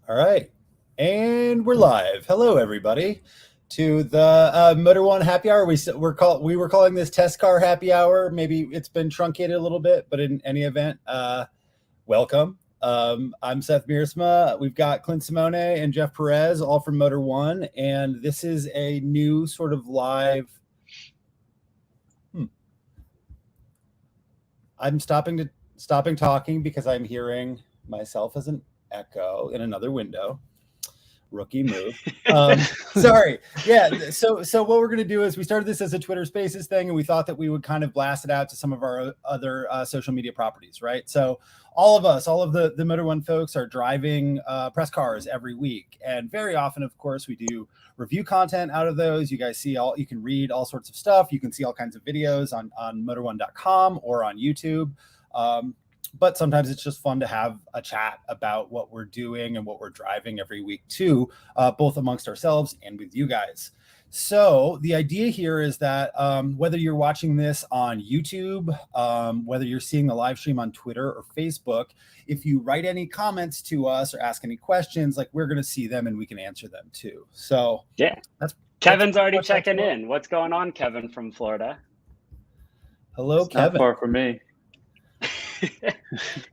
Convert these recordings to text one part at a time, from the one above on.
All right, and we're live. Hello, everybody, to the Motor One Happy Hour. We were calling this Test Car Happy Hour. Maybe it's been truncated a little bit, but in any event, welcome. I'm Seth Mearsma. We've got Clint Simone and Jeff Perez, all from Motor One, and this is a new sort of live. I'm stopping talking because I'm hearing myself as an echo in another window. Rookie move. Sorry. Yeah. So what we're going to do is we started this as a Twitter Spaces thing, and we thought that we would kind of blast it out to some of our other social media properties, right? So all of the Motor One folks are driving press cars every week, and very often, of course, we do review content out of those. You guys you can read all sorts of stuff. You can see all kinds of videos on motor1.com or on YouTube. But sometimes it's just fun to have a chat about what we're doing and what we're driving every week too, both amongst ourselves and with you guys. So the idea here is that whether you're watching this on YouTube, whether you're seeing the live stream on Twitter or Facebook, if you write any comments to us or ask any questions, like, we're going to see them and we can answer them too. So yeah, Kevin's already checking in. What's going on, Kevin from Florida? Hello, Kevin. Not far from me.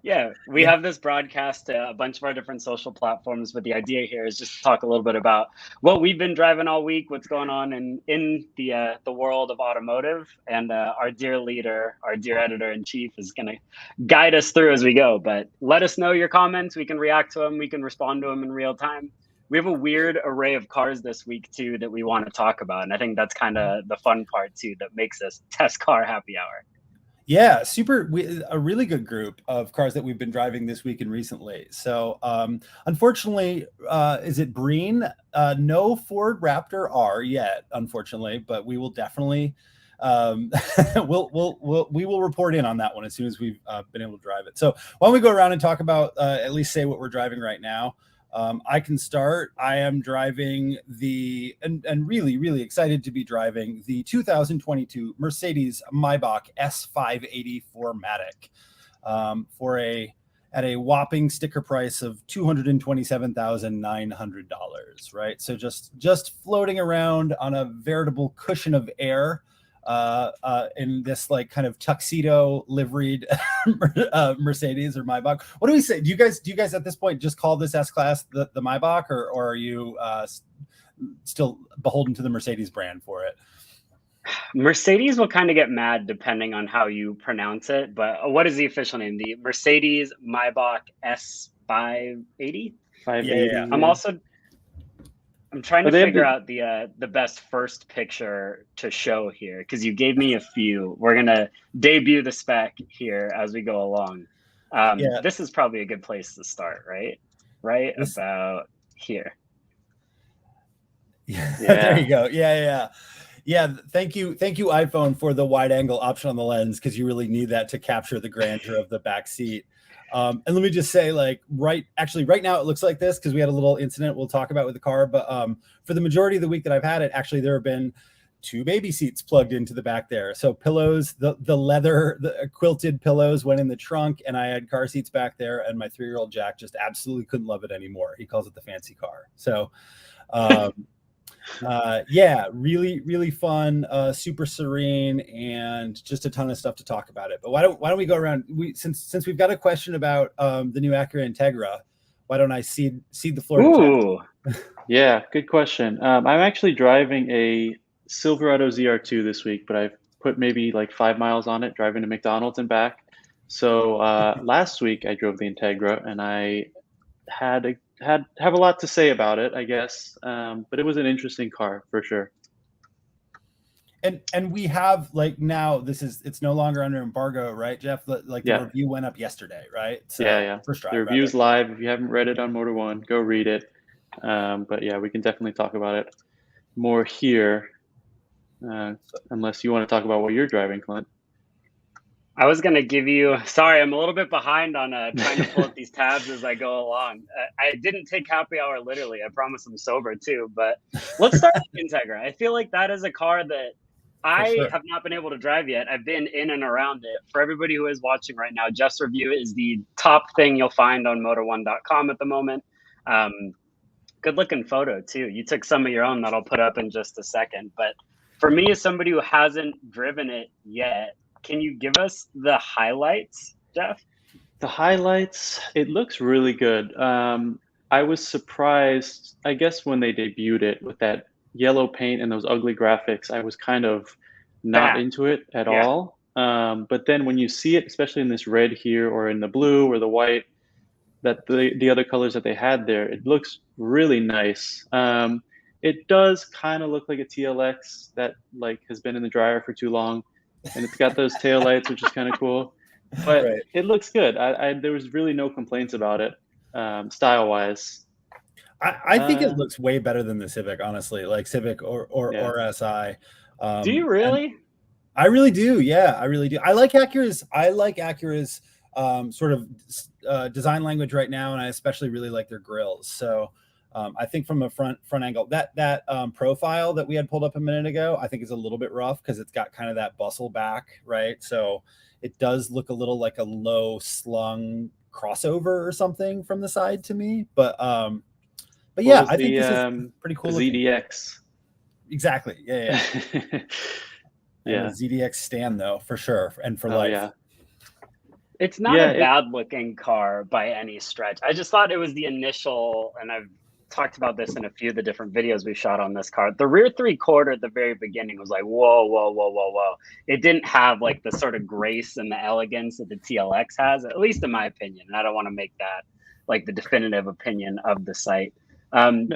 Yeah, we have this broadcast to a bunch of our different social platforms, but the idea here is just to talk a little bit about what we've been driving all week, what's going on in the world of automotive, and our dear leader, our dear editor-in-chief is going to guide us through as we go. But let us know your comments. We can react to them. We can respond to them in real time. We have a weird array of cars this week too that we want to talk about, and I think that's kind of the fun part too that makes us Test Car Happy Hour. Yeah, a really good group of cars that we've been driving this week and recently. So unfortunately, is it Breen? No Ford Raptor R yet, unfortunately, but we will definitely we will report in on that one as soon as we've been able to drive it. So why don't we go around and talk about at least say what we're driving right now. I can start. I am driving and really excited to be driving the 2022 Mercedes Maybach S580 4MATIC at a whopping sticker price of $227,900, right? So just floating around on a veritable cushion of air in this like kind of tuxedo liveried Mercedes or Maybach. What do we say? Do you guys at this point just call this S-Class the Maybach, or are you still beholden to the Mercedes brand for it? Mercedes will kind of get mad depending on how you pronounce it, but what is the official name? The Mercedes Maybach S580? 580. Yeah. I'm trying to figure out the best first picture to show here, because you gave me a few. We're going to debut the spec here as we go along. This is probably a good place to start, right? About here. Yeah. There you go. Yeah. Thank you, iPhone, for the wide angle option on the lens, because you really need that to capture the grandeur of the back seat. And let me just say, like, right now it looks like this because we had a little incident we'll talk about with the car. But for the majority of the week that I've had it, actually, there have been 2 baby seats plugged into the back there. So pillows, the leather, the quilted pillows went in the trunk, and I had car seats back there. And my 3-year-old Jack just absolutely couldn't love it anymore. He calls it the fancy car. So really fun, super serene, and just a ton of stuff to talk about it. But why don't we go around? Since we've got a question about the new Acura Integra, why don't I cede the floor to Jeff? Yeah, good question. I'm actually driving a Silverado ZR2 this week, but I've put maybe like 5 miles on it, driving to McDonald's and back. So last week I drove the Integra, and I have a lot to say about it, I guess. But it was an interesting car for sure. And we have, like, now it's no longer under embargo, right, Jeff? Like, the review went up yesterday, right? So, yeah. First drive, the review's live. If you haven't read it on Motor One, go read it. But yeah, we can definitely talk about it more here, unless you want to talk about what you're driving, Clint. I was going to give you, sorry, I'm a little bit behind on trying to pull up these tabs as I go along. I didn't take happy hour literally. I promise I'm sober too. But let's start with Integra. I feel like that is a car that I have not been able to drive yet. I've been in and around it. For everybody who is watching right now, Jeff's review is the top thing you'll find on motor1.com at the moment. Good looking photo too. You took some of your own that I'll put up in just a second. But for me, as somebody who hasn't driven it yet, can you give us the highlights, Jeff? The highlights, it looks really good. I was surprised, I guess, when they debuted it with that yellow paint and those ugly graphics. I was kind of not into it at Yeah. all. But then when you see it, especially in this red here or in the blue or the white, that the other colors that they had there, it looks really nice. It does kind of look like a TLX that like has been in the dryer for too long, and it's got those taillights, which is kind of cool. But Right. it looks good. There was really no complaints about it, style wise. I think it looks way better than the Civic, honestly, like Civic or SI. Do you really? I really do. Yeah, I really do. I like Acura's sort of design language right now, and I especially really like their grills. So I think from a front angle, that profile that we had pulled up a minute ago, I think is a little bit rough because it's got kind of that bustle back, right? So it does look a little like a low slung crossover or something from the side to me. But yeah, I think this is pretty cool. ZDX. Exactly. Yeah. Yeah. And the ZDX stand though, for sure, and for life. Yeah. It's not a bad looking car by any stretch. I just thought it was the initial, and I've talked about this in a few of the different videos we shot on this car. The rear 3/4 at the very beginning was like, whoa. It didn't have like the sort of grace and the elegance that the TLX has, at least in my opinion. And I don't want to make that like the definitive opinion of the site.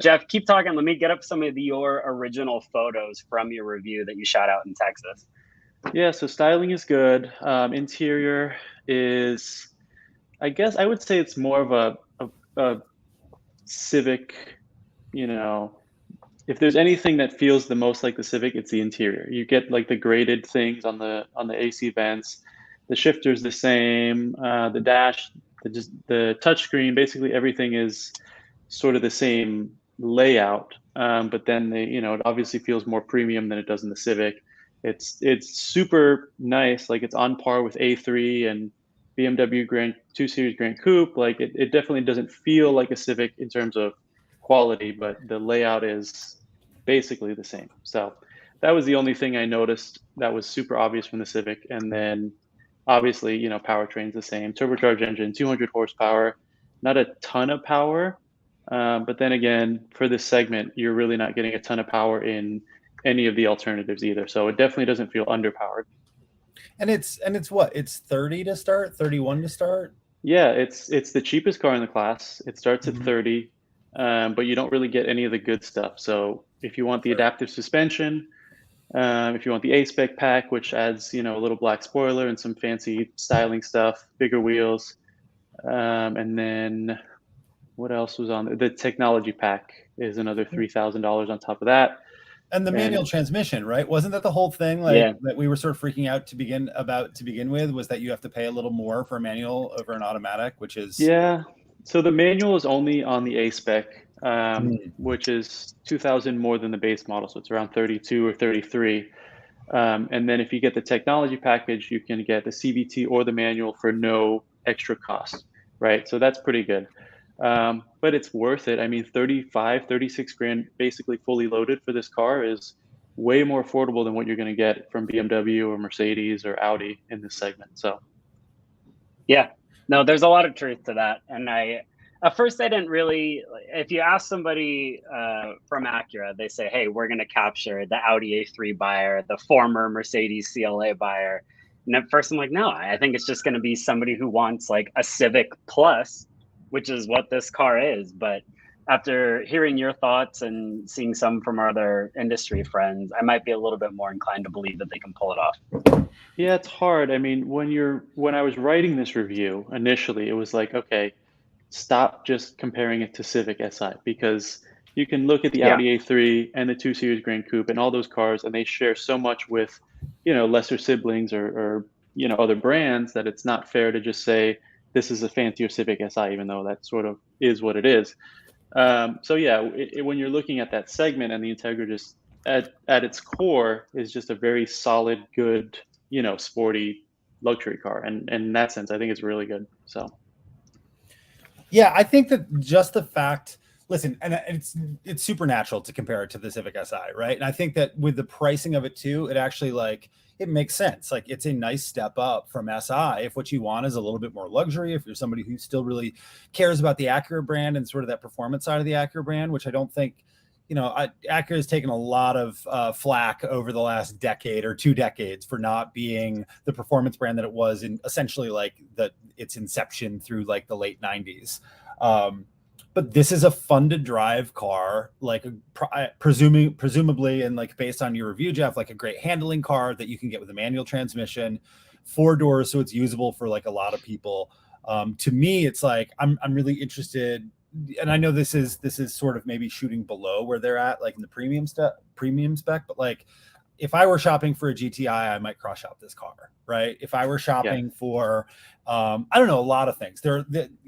Jeff, keep talking. Let me get up some of your original photos from your review that you shot out in Texas. Yeah, so styling is good. Interior is, I guess I would say it's more of a Civic, if there's anything that feels the most like the Civic, it's the interior. You get like the graded things on the AC vents, the shifter's the same, the dash, the touchscreen, basically everything is sort of the same layout. But then it obviously feels more premium than it does in the Civic. It's super nice, like it's on par with A3 and BMW 2 Series Grand Coupe. Like it definitely doesn't feel like a Civic in terms of quality, but the layout is basically the same. So that was the only thing I noticed that was super obvious from the Civic. And then obviously, powertrain's the same, turbocharged engine, 200 horsepower, not a ton of power. But then again, for this segment, you're really not getting a ton of power in any of the alternatives either. So it definitely doesn't feel underpowered. And it's what? It's 30 to start, 31 to start? Yeah, it's the cheapest car in the class. It starts at 30, but you don't really get any of the good stuff. So if you want the adaptive suspension, if you want the A-Spec pack, which adds, a little black spoiler and some fancy styling stuff, bigger wheels, and then what else was on there? The technology pack is another $3,000 on top of that. And the manual transmission, right? Wasn't that the whole thing that we were sort of freaking out to begin with, was that you have to pay a little more for a manual over an automatic, which is... Yeah. So the manual is only on the A-Spec, which is $2,000 more than the base model. So it's around 32 or 33. And then if you get the technology package, you can get the CVT or the manual for no extra cost, right? So that's pretty good. But it's worth it. I mean, 36 grand, basically fully loaded for this car is way more affordable than what you're going to get from BMW or Mercedes or Audi in this segment. So, yeah, no, there's a lot of truth to that. And at first I didn't really, if you ask somebody from Acura, they say, hey, we're going to capture the Audi A3 buyer, the former Mercedes CLA buyer. And at first I'm like, no, I think it's just going to be somebody who wants like a Civic Plus, which is what this car is. But after hearing your thoughts and seeing some from our other industry friends, I might be a little bit more inclined to believe that they can pull it off. Yeah, it's hard. I mean, when I was writing this review initially, it was like, okay, stop just comparing it to Civic Si, because you can look at the Audi A3 and the 2 Series Grand Coupe and all those cars, and they share so much with, lesser siblings or other brands, that it's not fair to just say this is a fancier Civic Si, even though that sort of is what it is. So yeah, when you're looking at that segment, and the Integra just at its core is just a very solid, good, sporty luxury car, and in that sense, I think it's really good. So. Yeah, I think that just the fact, listen, and it's supernatural to compare it to the Civic Si, right? And I think that with the pricing of it too, it actually like it makes sense. Like it's a nice step up from Si. If what you want is a little bit more luxury, if you're somebody who still really cares about the Acura brand and sort of that performance side of the Acura brand, which I don't think, Acura has taken a lot of flack over the last decade or 2 decades for not being the performance brand that it was in essentially like its inception through like the late 90s. But this is a fun to drive car, like presumably, and like based on your review, Jeff, like a great handling car that you can get with a manual transmission, 4 doors, so it's usable for like a lot of people. To me, it's like I'm really interested, and I know this is sort of maybe shooting below where they're at, like in the premium spec, but like if I were shopping for a GTI, I might cross shop this car, right? If I were shopping for, I don't know, a lot of things.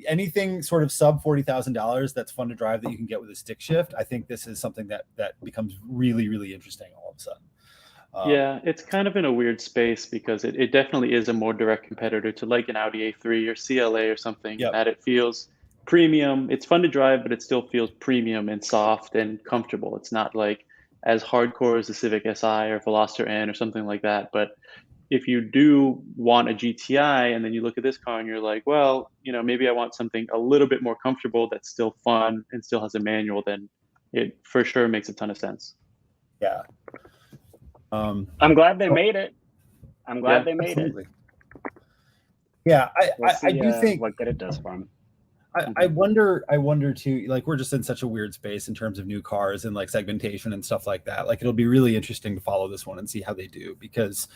Anything sort of sub $40,000 that's fun to drive that you can get with a stick shift. I think this is something that becomes really, really interesting all of a sudden. Yeah, it's kind of in a weird space because it definitely is a more direct competitor to like an Audi A3 or CLA or something. Yep. That it feels premium. It's fun to drive, but it still feels premium and soft and comfortable. It's not like as hardcore as the Civic Si or Veloster N or something like that. But if you do want a GTI and then you look at this car and you're like, well, maybe I want something a little bit more comfortable that's still fun and still has a manual, then it for sure makes a ton of sense. Yeah. I'm glad they made it. I'm glad they made absolutely. it. Yeah, I do think what good it does for them. I wonder too, like we're just in such a weird space in terms of new cars and like segmentation and stuff like that. Like it'll be really interesting to follow this one and see how they do, because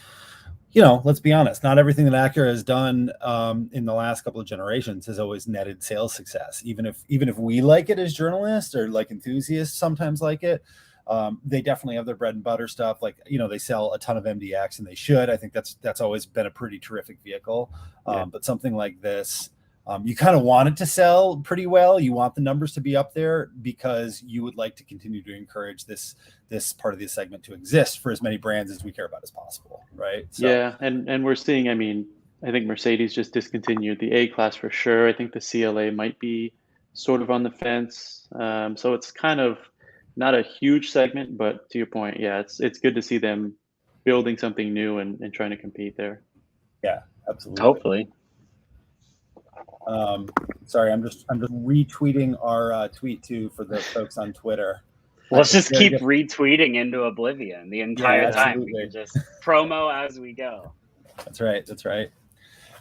let's be honest, not everything that Acura has done in the last couple of generations has always netted sales success. Even if we like it as journalists or like enthusiasts sometimes like it, they definitely have their bread and butter stuff. Like, they sell a ton of MDX, and they should. I think that's always been a pretty terrific vehicle. But something like this, you kind of want it to sell pretty well. You want the numbers to be up there because you would like to continue to encourage this part of the segment to exist for as many brands as we care about as possible, right? So, yeah, and we're seeing, I think Mercedes just discontinued the A-Class for sure. I think the CLA might be sort of on the fence. So it's kind of not a huge segment, but to your point, yeah, it's good to see them building something new and trying to compete there. Yeah, absolutely. Hopefully. Sorry, I'm just retweeting our tweet too for the folks on Twitter. Let's just keep retweeting into oblivion the entire time. Absolutely. We can just promo as we go. That's right.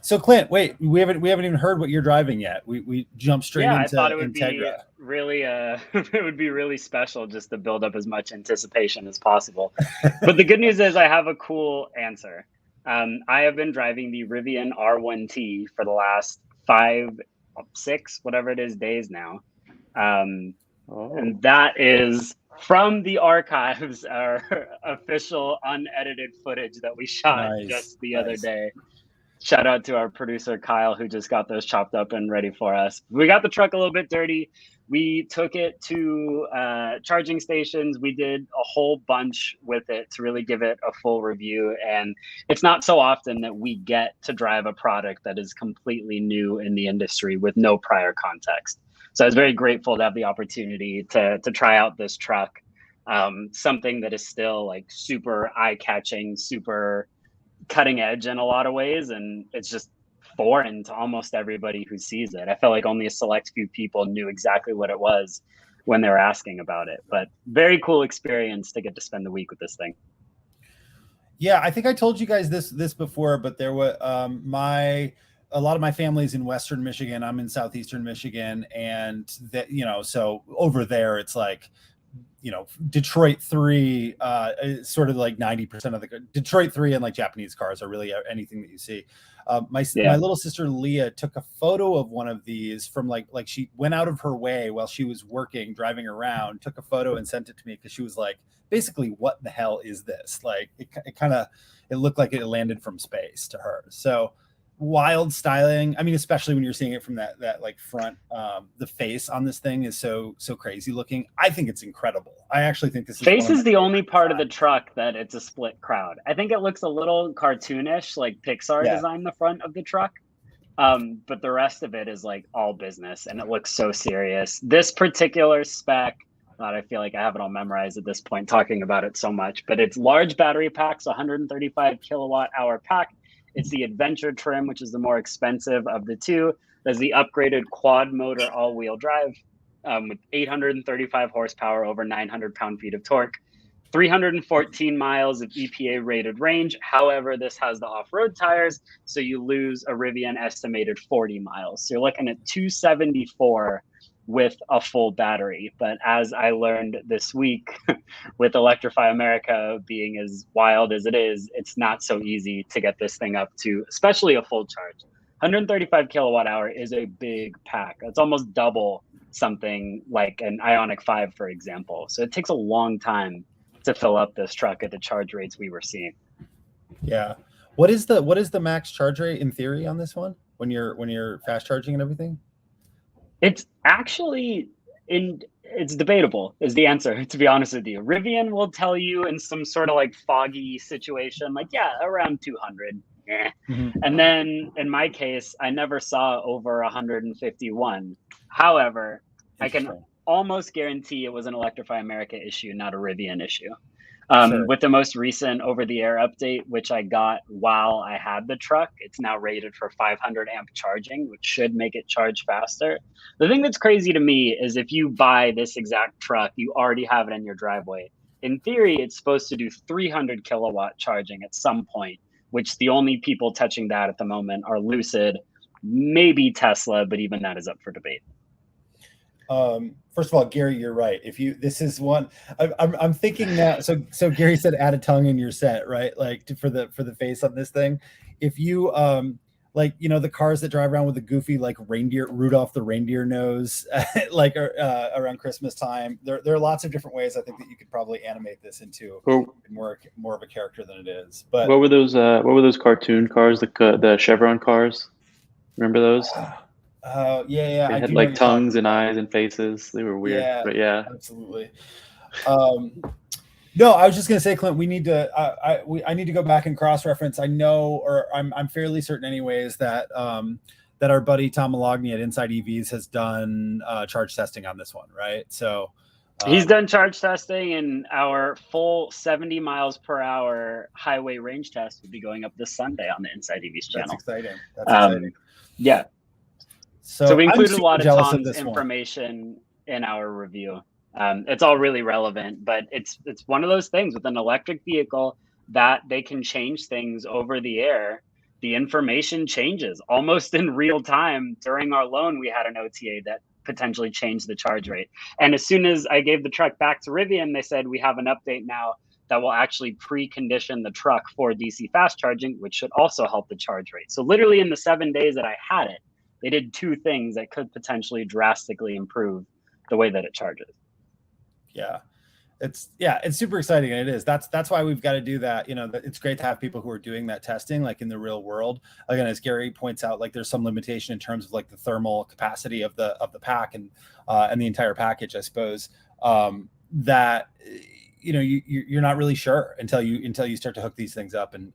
So Clint, wait, we haven't even heard what you're driving yet. We jumped straight into I thought it would Integra. be really it would be really special just to build up as much anticipation as possible. But the good news is I have a cool answer. I have been driving the Rivian R1T for the last 5, 6, whatever it is, days now. And that is from the archives, our official unedited footage that we shot just the other day. Shout out to our producer, Kyle, who just got those chopped up and ready for us. We got the truck a little bit dirty. We took it to charging stations. We did a whole bunch with it to really give it a full review. And it's not so often that we get to drive a product that is completely new in the industry with no prior context. So I was very grateful to have the opportunity to try out this truck. Something that is still like super eye-catching, super cutting edge in a lot of ways, and it's just foreign to almost everybody who sees it. I felt like only a select few people knew exactly what it was when they were asking about it, but very cool experience to get to spend the week with this thing. Yeah, I think I told you guys this before, but there was a lot of my family's in Western Michigan. I'm in Southeastern Michigan, and that, so over there it's like, Detroit 3 is sort of like 90% of the Detroit 3 and like Japanese cars are really anything that you see. My little sister Leah took a photo of one of these from like she went out of her way while she was working, driving around, took a photo and sent it to me because she was like, basically, what the hell is this? Like it looked like it landed from space to her. So wild styling. I mean, especially when you're seeing it from that like front, the face on this thing is so crazy looking. I think it's incredible. I actually think this face is the only part of the truck that it's a split crowd. I think it looks a little cartoonish, like Pixar designed the front of the truck. But the rest of it is like all business, and it looks so serious. This particular spec, God, I feel like I have it all memorized at this point, talking about it so much. But it's large battery packs, 135 kilowatt hour pack. It's the Adventure trim, which is the more expensive of the two. There's the upgraded quad motor all-wheel drive with 835 horsepower, over 900 pound-feet of torque. 314 miles of EPA rated range. However, this has the off-road tires, so you lose a Rivian estimated 40 miles. So you're looking at 274 with a full battery. But as I learned this week, with Electrify America being as wild as it is, it's not so easy to get this thing up to, especially a full charge. 135 kilowatt hour is a big pack. It's almost double something like an Ioniq 5, for example. So it takes a long time to fill up this truck at the charge rates we were seeing. Yeah. What is the max charge rate in theory on this one when you're fast charging and everything? It's actually it's debatable is the answer, to be honest with you. Rivian will tell you in some sort of like foggy situation, like, yeah, around 200. Mm-hmm. And then in my case, I never saw over 151. However, I can almost guarantee it was an Electrify America issue, not a Rivian issue. Sure. With the most recent over-the-air update, which I got while I had the truck, it's now rated for 500 amp charging, which should make it charge faster. The thing that's crazy to me is if you buy this exact truck, you already have it in your driveway. In theory, it's supposed to do 300 kilowatt charging at some point, which the only people touching that at the moment are Lucid, maybe Tesla, but even that is up for debate. First of all, Gary, you're right. This is one I'm thinking now. So Gary said add a tongue in your set, right? Like for the face on this thing. If you like, you know, the cars that drive around with the goofy like Rudolph the reindeer nose, like around Christmas time. There are lots of different ways I think that you could probably animate this into more of a character than it is. But what were those cartoon cars, the Chevron cars? Remember those? Yeah. They had like tongues and eyes and faces. They were weird, but yeah, absolutely. No, I was just gonna say, Clint, we need to. I need to go back and cross-reference. I know, or I'm fairly certain, anyways, that that our buddy Tom Malogny at Inside EVs has done charge testing on this one, right? So he's done charge testing, and our full 70 miles per hour highway range test would be going up this Sunday on the Inside EVs channel. That's exciting. That's exciting. Yeah. So we included a lot of Tom's information in our review. It's all really relevant, but it's one of those things with an electric vehicle that they can change things over the air. The information changes almost in real time. During our loan, we had an OTA that potentially changed the charge rate. And as soon as I gave the truck back to Rivian, they said, we have an update now that will actually precondition the truck for DC fast charging, which should also help the charge rate. So literally in the 7 days that I had it, they did two things that could potentially drastically improve the way that it charges. Yeah, it's super exciting, and it is. That's why we've got to do that. You know, it's great to have people who are doing that testing, like in the real world. Again, as Gary points out, like there's some limitation in terms of like the thermal capacity of the pack and the entire package, I suppose. That you know you're not really sure until you start to hook these things up and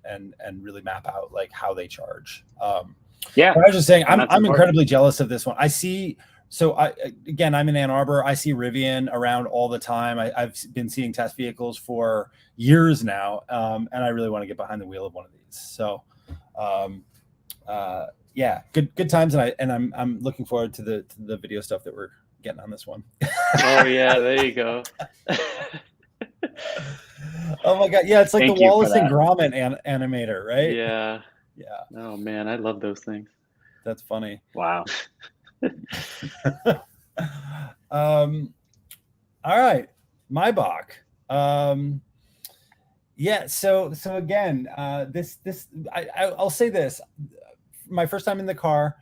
really map out like how they charge. Yeah, but I was just saying, I'm incredibly jealous of this one. I see. So I'm in Ann Arbor. I see Rivian around all the time. I've been seeing test vehicles for years now, and I really want to get behind the wheel of one of these. So, yeah, good times, and I'm looking forward to the video stuff that we're getting on this one. Oh yeah, there you go. Oh my God, yeah, it's like the Wallace and Gromit animator, right? Yeah. Yeah. Oh man, I love those things. That's funny. Wow. All right, Maybach. Yeah. So again, I'll say this. My first time in the car,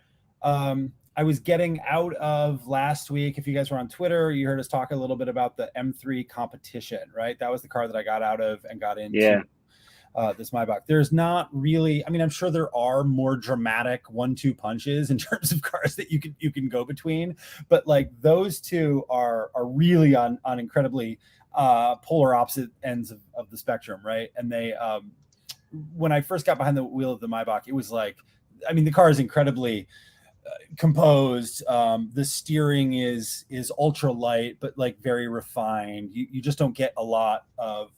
I was getting out of last week. If you guys were on Twitter, you heard us talk a little bit about the M3 competition, right? That was the car that I got out of and got into. Yeah. This Maybach. There's not really, I mean, I'm sure there are more dramatic 1-2 punches in terms of cars that you can go between, but like those two are really on incredibly polar opposite ends of the spectrum, right? And they when I first got behind the wheel of the Maybach, it was like I mean, the car is incredibly composed. The steering is ultra light, but like very refined. You just don't get a lot of,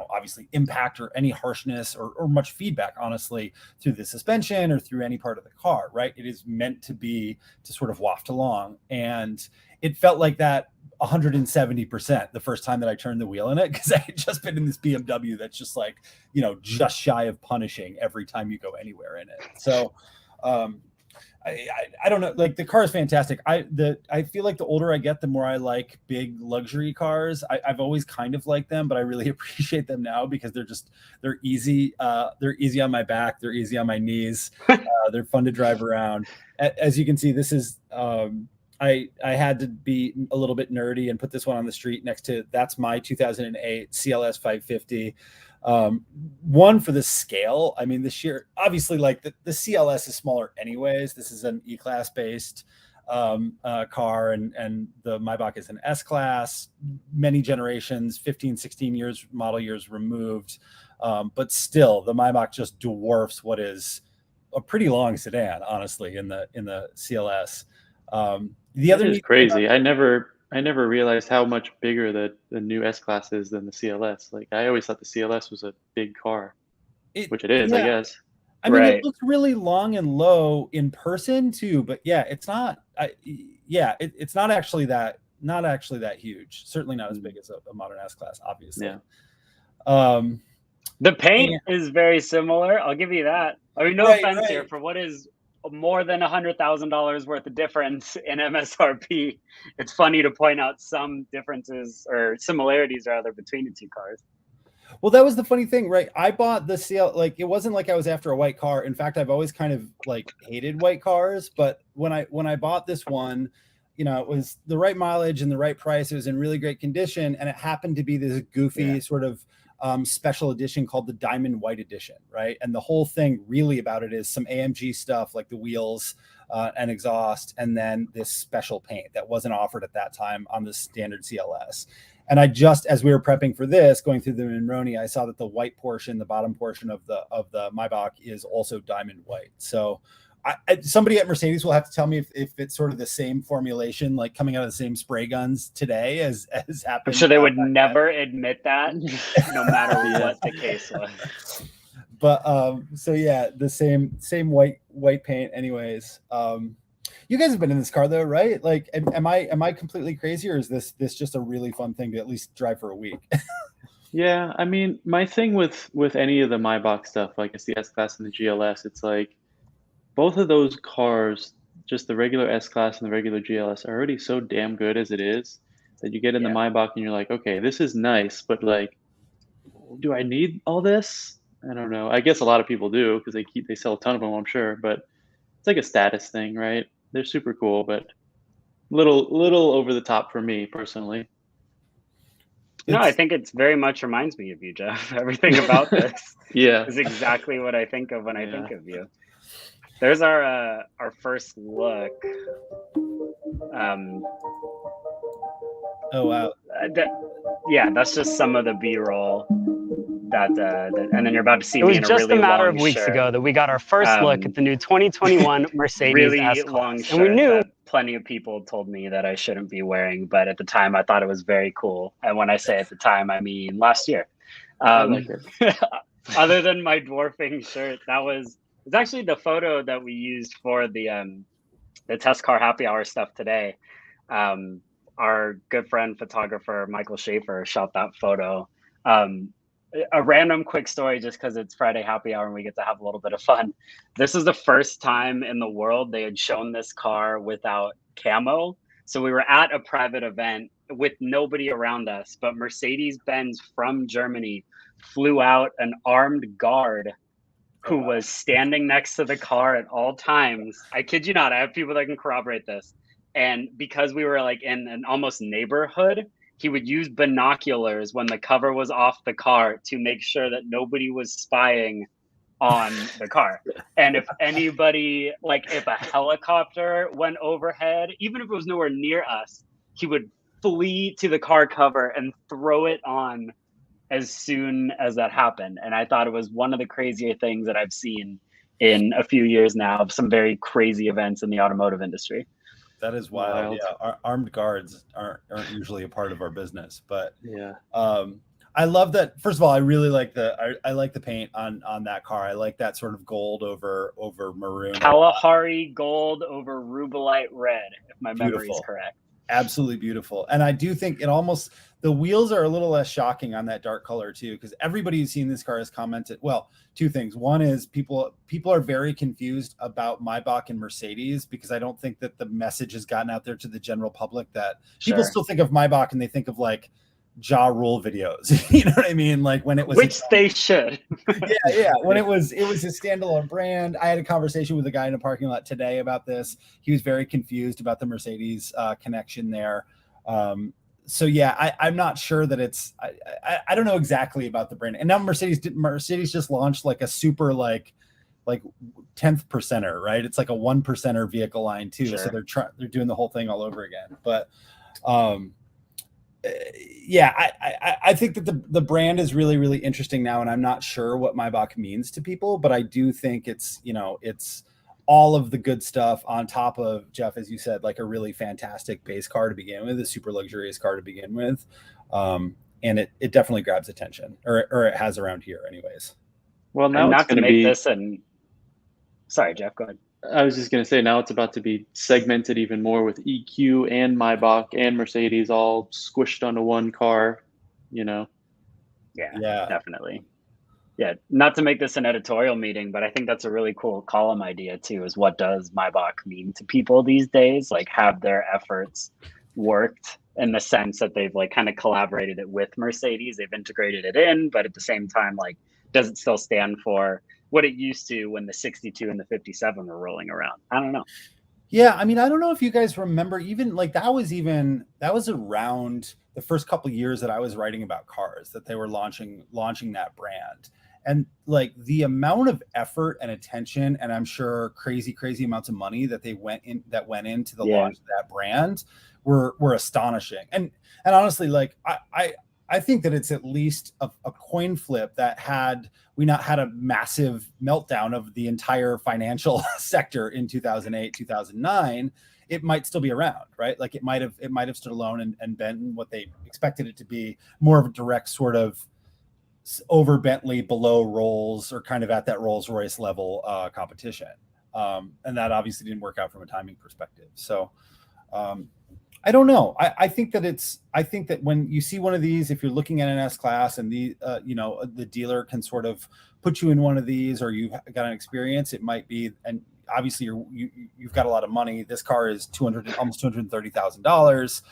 obviously impact or any harshness or much feedback, honestly, through the suspension or through any part of the car, right? It is meant to sort of waft along. And it felt like that 170% the first time that I turned the wheel in it, because I had just been in this BMW that's just like, just shy of punishing every time you go anywhere in it. So, I don't know, like the car is fantastic. I feel like the older I get, the more I like big luxury cars. I've always kind of liked them, but I really appreciate them now because they're easy. They're easy on my back. They're easy on my knees. They're fun to drive around. As you can see, this is, I had to be a little bit nerdy and put this one on the street next to, that's my 2008 CLS 550. One, for the scale. I mean, the sheer, obviously, like the CLS is smaller anyways. This is an E-Class based car, and the Maybach is an S-Class, many generations, 15, 16 years, model years removed. But still, the Maybach just dwarfs what is a pretty long sedan, honestly, in the CLS. The other is crazy. I never realized how much bigger the new S-Class is than the CLS. Like, I always thought the CLS was a big car, which it is, I guess. I mean, it looks really long and low in person too, but yeah, it's not. It's not actually that huge. Certainly not as big as a modern S-Class, obviously. Yeah. The paint is very similar. I'll give you that. I mean, no offense here for what is more than $100,000 worth of difference in MSRP. It's funny to point out some differences or similarities rather between the two cars. Well, that was the funny thing, right? I bought the CL, like, it wasn't like I was after a white car. In fact, I've always kind of like hated white cars, but when I bought this one, it was the right mileage and the right price. It was in really great condition, and it happened to be this goofy sort of special edition called the Diamond White Edition, right? And the whole thing really about it is some AMG stuff like the wheels and exhaust, and then this special paint that wasn't offered at that time on the standard CLS. And I just, as we were prepping for this, going through the Monroney, I saw that the white portion, the bottom portion of the Maybach, is also diamond white. So somebody at Mercedes will have to tell me if it's sort of the same formulation, like coming out of the same spray guns today as happened. I'm sure they would never admit that, no matter what the case was. But so yeah, the same white paint. Anyways, you guys have been in this car though, right? Like, am I completely crazy, or is this just a really fun thing to at least drive for a week? Yeah, I mean, my thing with any of the Maybach stuff, like it's the S-Class and the GLS, it's like, both of those cars, just the regular S-Class and the regular GLS, are already so damn good as it is that you get in the Maybach and you're like, okay, this is nice, but like, do I need all this? I don't know. I guess a lot of people do because they sell a ton of them, I'm sure, but it's like a status thing, right? They're super cool, but little over the top for me personally. No, I think it's very much reminds me of you, Jeff. Everything about this is exactly what I think of when I think of you. There's our first look. Oh wow! That's just some of the B-roll. That and then you're about to see. It was just a matter of weeks ago that we got our first look at the new 2021 Mercedes really S-Class, long shirt, and we knew that plenty of people told me that I shouldn't be wearing, but at the time I thought it was very cool. And when I say at the time, I mean last year. I like it. Other than my dwarfing shirt, it's actually the photo that we used for the test car happy hour stuff today. Our good friend photographer Michael Schaefer shot that photo. A random quick story, just because it's Friday happy hour and we get to have a little bit of fun. This is the first time in the world they had shown this car without camo. So we were at a private event with nobody around us, but Mercedes-Benz from Germany flew out an armed guard who was standing next to the car at all times. I kid you not, I have people that can corroborate this. And because we were like in an almost neighborhood, he would use binoculars when the cover was off the car to make sure that nobody was spying on the car. And if anybody, like if a helicopter went overhead, even if it was nowhere near us, he would flee to the car cover and throw it on as soon as that happened. And I thought it was one of the crazier things that I've seen in a few years now of some very crazy events in the automotive industry. That is wild. Yeah, our armed guards aren't usually a part of our business, but yeah. I love that. First of all, I really like I like the paint on that car. I like that sort of gold over maroon. Kalahari gold over rubelite red, if my memory is correct. Absolutely beautiful. And I do think the wheels are a little less shocking on that dark color too, because everybody who's seen this car has commented. Well, two things. One is people are very confused about Maybach and Mercedes, because I don't think that the message has gotten out there to the general public that people still think of Maybach and they think of like Ja Rule videos. You know what I mean? Like when it was, which they should. yeah. When it was a standalone brand. I had a conversation with a guy in a parking lot today about this. He was very confused about the Mercedes connection there. So yeah, I'm not sure that it's. I don't know exactly about the brand. And now Mercedes just launched like a super like 10th percenter, right? It's like a 1%er vehicle line too. Sure. So they're doing the whole thing all over again. But yeah, I think that the brand is really, really interesting now, and I'm not sure what Maybach means to people, but I do think it's all of the good stuff on top of, Jeff, as you said, like a really fantastic base car to begin with, a super luxurious car to begin with, and it definitely grabs attention, or it has around here, anyways. Well, now and not to make this sorry, Jeff, go ahead. I was just going to say, now it's about to be segmented even more with EQ and Maybach and Mercedes all squished onto one car, Yeah, definitely. Yeah, not to make this an editorial meeting, but I think that's a really cool column idea too, is what does Maybach mean to people these days? Like, have their efforts worked in the sense that they've like kind of collaborated it with Mercedes, they've integrated it in, but at the same time, like, does it still stand for what it used to when the 62 and the 57 were rolling around? I don't know. Yeah, I mean, I don't know if you guys remember, even like that was around the first couple of years that I was writing about cars, that they were launching that brand. And like the amount of effort and attention, and I'm sure crazy amounts of money that went into the launch of that brand were astonishing. And honestly, like I think that it's at least a coin flip that had we not had a massive meltdown of the entire financial sector in 2008, 2009, it might still be around, right? Like it might have stood alone and been what they expected it to be, more of a direct sort of over Bentley, below Rolls, or kind of at that Rolls Royce level competition. And that obviously didn't work out from a timing perspective. So I don't know. I think that when you see one of these, if you're looking at an S class and the dealer can sort of put you in one of these, or you've got an experience, it might be, and obviously you've got a lot of money. This car is almost $230,000.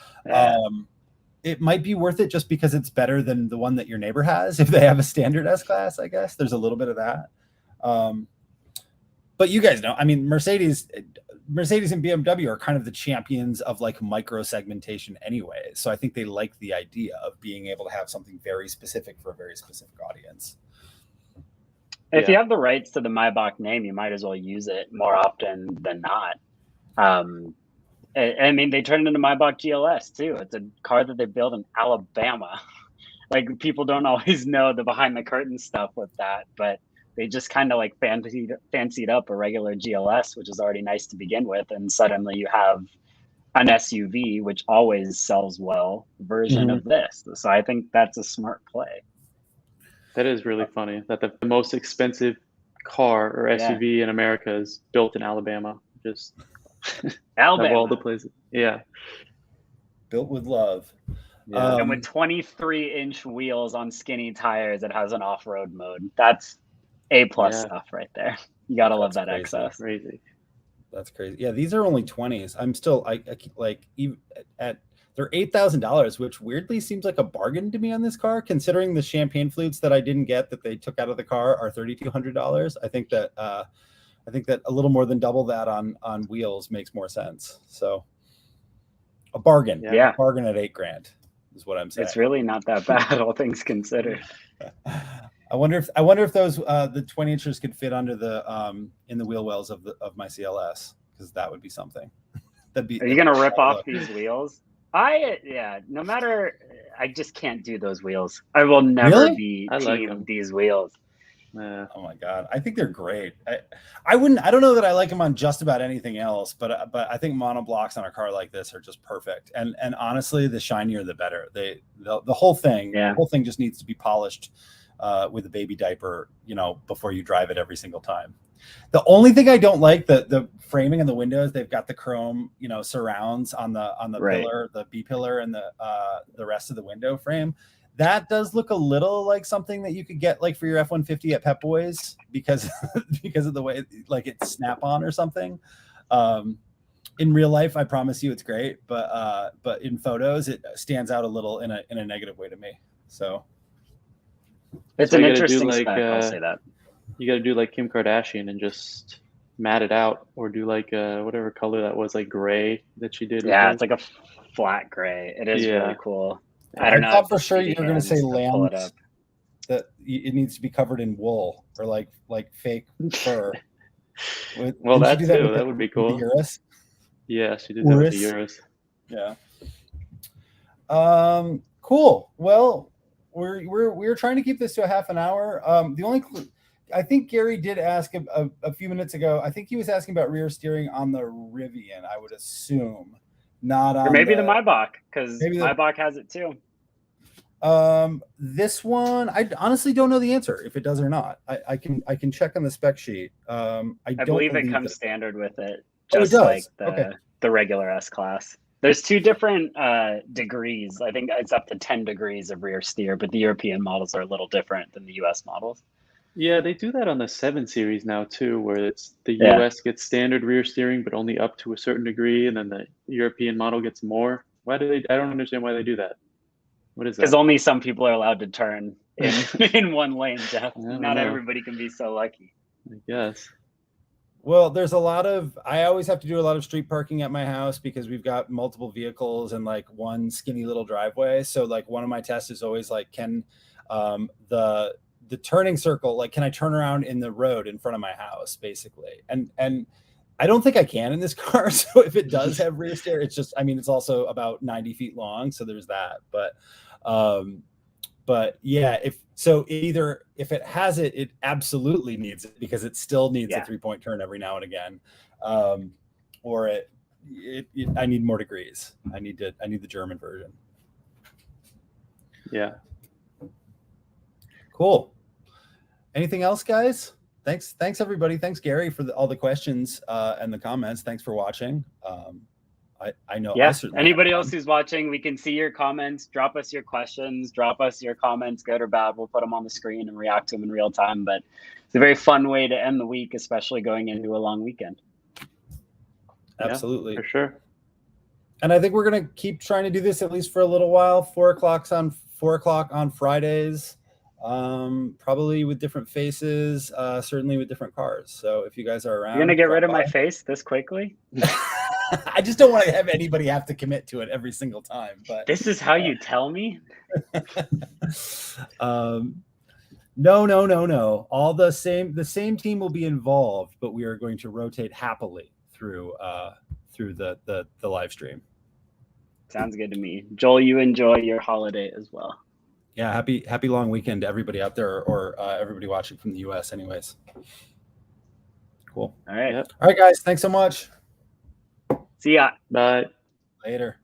It might be worth it just because it's better than the one that your neighbor has. If they have a standard S class, I guess there's a little bit of that. But you guys know, I mean, Mercedes and BMW are kind of the champions of like micro segmentation anyway. So I think they like the idea of being able to have something very specific for a very specific audience. If you have the rights to the Maybach name, you might as well use it more often than not. I mean, they turned into Maybach GLS too. It's a car that they built in Alabama. Like, people don't always know the behind the curtain stuff with that, but they just kind of like fancied up a regular GLS, which is already nice to begin with. And suddenly you have an SUV, which always sells well, version of this. So I think that's a smart play. That is really funny that the most expensive car or SUV in America is built in Alabama. Just Alabama. Of all the places. Yeah. Built with love. Yeah. And with 23-inch wheels on skinny tires, it has an off-road mode. That's A+ stuff right there. You gotta love that excess. Crazy. That's crazy. Yeah, these are only 20s. I'm still I like even at they're $8,000, which weirdly seems like a bargain to me on this car, considering the champagne flutes that I didn't get that they took out of the car are $3,200. I think that a little more than double that on wheels makes more sense. So a bargain. Yeah. A bargain at $8,000 is what I'm saying. It's really not that bad, all things considered. I wonder if those the 20 inchers could fit under the in the wheel wells of my CLS, because that would be something. Are you gonna rip off these wheels? No matter, I just can't do those wheels. I will never be team these wheels. Oh my God. I think they're great. I don't know that I like them on just about anything else, but I think monoblocks on a car like this are just perfect. And honestly, the shinier, the better. The whole thing, Yeah. the whole thing just needs to be polished with a baby diaper, before you drive it every single time. The only thing I don't like, the framing and the windows, they've got the chrome, surrounds on the Right. pillar, the B pillar, and the rest of the window frame. That does look a little like something that you could get like for your F-150 at Pep Boys because of the way like it's snap-on or something. In real life, I promise you it's great, but in photos it stands out a little in a negative way to me. So it's an interesting spec, I'll say that. You got to do like Kim Kardashian and just mat it out, or do like whatever color that was, like gray that she did. Yeah, it's like a flat gray. It is really cool. I don't know. I thought for sure you were going to say lamb. That it needs to be covered in wool or like fake fur. Well, that too. That would be cool. Urus? Yeah, she did that with the Urus. Yeah. Cool. Well, we're trying to keep this to a half an hour. The only I think Gary did ask a few minutes ago. I think he was asking about rear steering on the Rivian, I would assume. Not on, or maybe the Maybach, because Maybach has it too. This one, I honestly don't know the answer if it does or not. I can check on the spec sheet. I believe it comes standard with it, just like the regular S class. There's two different degrees. I think it's up to 10 degrees of rear steer, but the European models are a little different than the US models. Yeah, they do that on the 7 Series now too, where it's the US gets standard rear steering, but only up to a certain degree, and then the European model gets more. Why do they? I don't understand why they do that. What is that? Because only some people are allowed to turn in one lane, Jeff. Not everybody can be so lucky. I guess. Well, there's a lot of, I always have to do a lot of street parking at my house because we've got multiple vehicles and like one skinny little driveway. So like one of my tests is always like, can the turning circle, like, can I turn around in the road in front of my house, basically? And I don't think I can in this car. So if it does have rear steer, it's just, I mean, it's also about 90 feet long. So there's that. But yeah, if it has it, it absolutely needs it because it still needs a 3-point turn every now and again. Or I need more degrees. I need the German version. Yeah. Cool. Anything else, guys? Thanks everybody. Thanks Gary for all the questions and the comments. Thanks for watching. I know. Yeah. Anybody else who's watching, we can see your comments. Drop us your questions. Drop us your comments, good or bad. We'll put them on the screen and react to them in real time. But it's a very fun way to end the week, especially going into a long weekend. Absolutely, for sure. And I think we're gonna keep trying to do this at least for a little while. 4 o'clock on Fridays. Probably with different faces, certainly with different cars. So if you guys are around, you're gonna get rid of my face this quickly. I just don't want to have anybody have to commit to it every single time. But this is how you tell me. No. All the same team will be involved, but we are going to rotate happily through the live stream. Sounds good to me. Joel, you enjoy your holiday as well. Yeah, happy long weekend to everybody out there, or everybody watching from the US anyways. Cool. All right. All right, guys. Thanks so much. See ya. Bye. Later.